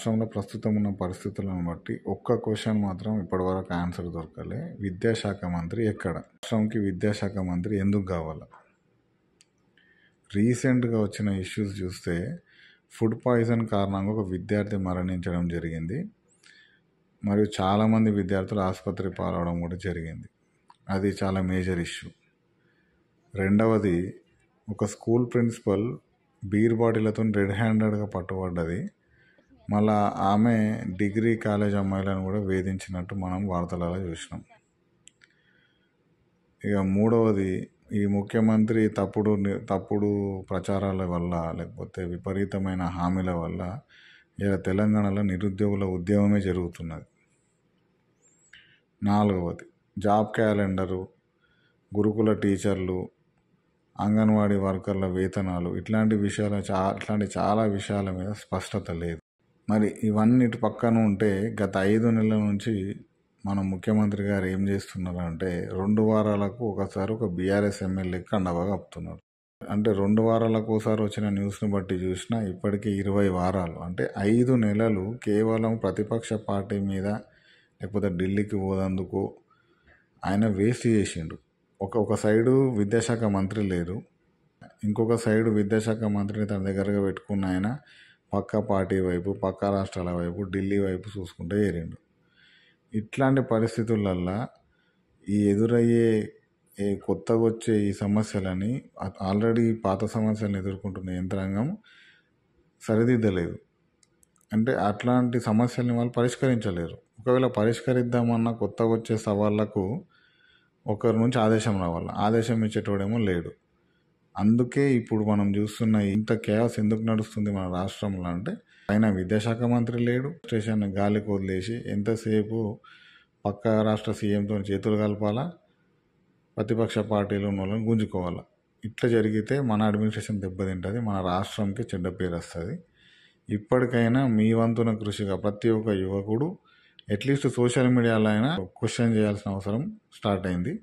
రాష్ట్రంలో ప్రస్తుతం ఉన్న పరిస్థితులను బట్టి ఒక్క క్వశ్చన్ మాత్రం ఇప్పటివరకు ఆన్సర్ దొరకలే. విద్యాశాఖ మంత్రి ఎక్కడ? రాష్ట్రంకి విద్యాశాఖ మంత్రి ఎందుకు కావాలి? రీసెంట్గా వచ్చిన ఇష్యూస్ చూస్తే ఫుడ్ పాయిజన్ కారణంగా ఒక విద్యార్థి మరణించడం జరిగింది. మరియు చాలామంది విద్యార్థులు ఆసుపత్రి పాలవడం కూడా జరిగింది. అది చాలా మేజర్ ఇష్యూ. రెండవది, ఒక స్కూల్ ప్రిన్సిపల్ బీర్ బాటిళ్లతో రెడ్ హ్యాండెడ్గా పట్టుబడ్డది. మళ్ళా ఆమె డిగ్రీ కాలేజ్ అమ్మాయిలను కూడా వేధించినట్టు మనం వార్తలలో చూసినాం. ఇక మూడవది, ఈ ముఖ్యమంత్రి తప్పుడు ప్రచారాల వల్ల లేకపోతే విపరీతమైన హామీల వల్ల ఇలా తెలంగాణలో నిరుద్యోగుల ఉద్యమమే జరుగుతున్నది. నాలుగవది, జాబ్ క్యాలెండరు, గురుకుల టీచర్లు, అంగన్వాడీ వర్కర్ల వేతనాలు, ఇట్లాంటి చాలా విషయాల మీద స్పష్టత లేదు. మరి ఇవన్నిటి పక్కన ఉంటే గత 5 నెలల నుంచి మన ముఖ్యమంత్రి గారు ఏం చేస్తున్నారంటే 2 వారాలకు ఒకసారి ఒక బీఆర్ఎస్ ఎమ్మెల్యేకి కండవా కప్పుతున్నారు. అంటే 2 వారాలకు ఒకసారి వచ్చిన న్యూస్ని బట్టి చూసినా ఇప్పటికీ 20 వారాలు, అంటే 5 నెలలు కేవలం ప్రతిపక్ష పార్టీ మీద లేకపోతే ఢిల్లీకి పోదందుకు ఆయన వేస్ట్ చేసిండు. ఒక సైడు విద్యాశాఖ మంత్రి లేరు, ఇంకొక సైడు విద్యాశాఖ మంత్రిని తన దగ్గరగా పెట్టుకున్న ఆయన పక్క పార్టీ వైపు, పక్క రాష్ట్రాల వైపు, ఢిల్లీ వైపు చూసుకుంటూ ఏరిండు. ఇట్లాంటి పరిస్థితులల్లో ఈ ఎదురయ్యే కొత్తగా వచ్చే ఈ సమస్యలని ఆల్రెడీ పాత సమస్యలను ఎదుర్కొంటున్న యంత్రాంగం సరిదిద్దలేదు. అంటే అట్లాంటి సమస్యల్ని వాళ్ళు పరిష్కరించలేరు. ఒకవేళ పరిష్కరిద్దామన్న కొత్తగా వచ్చే సవాళ్లకు ఒకరి నుంచి ఆదేశం రావాలి, ఆదేశం ఇచ్చేటోడేమో లేడు. అందుకే ఇప్పుడు మనం చూస్తున్న ఇంత కేయాస్ ఎందుకు నడుస్తుంది మన రాష్ట్రంలో అంటే, ఆయన విద్యాశాఖ మంత్రి లేడు, స్టేషన్ గాలికి వదిలేసి ఎంతసేపు పక్క రాష్ట్ర సీఎంతో చేతులు కలపాలా, ప్రతిపక్ష పార్టీలు ఉన్న వాళ్ళని గుంజుకోవాలా. ఇట్లా జరిగితే మన అడ్మినిస్ట్రేషన్ దెబ్బతింటుంది, మన రాష్ట్రంకి చెడ్డ పేరు వస్తుంది. ఇప్పటికైనా మీ వంతున కృషిగా ప్రతి ఒక్క యువకుడు అట్లీస్ట్ సోషల్ మీడియాలో అయినా క్వశ్చన్ చేయాల్సిన అవసరం స్టార్ట్ అయింది.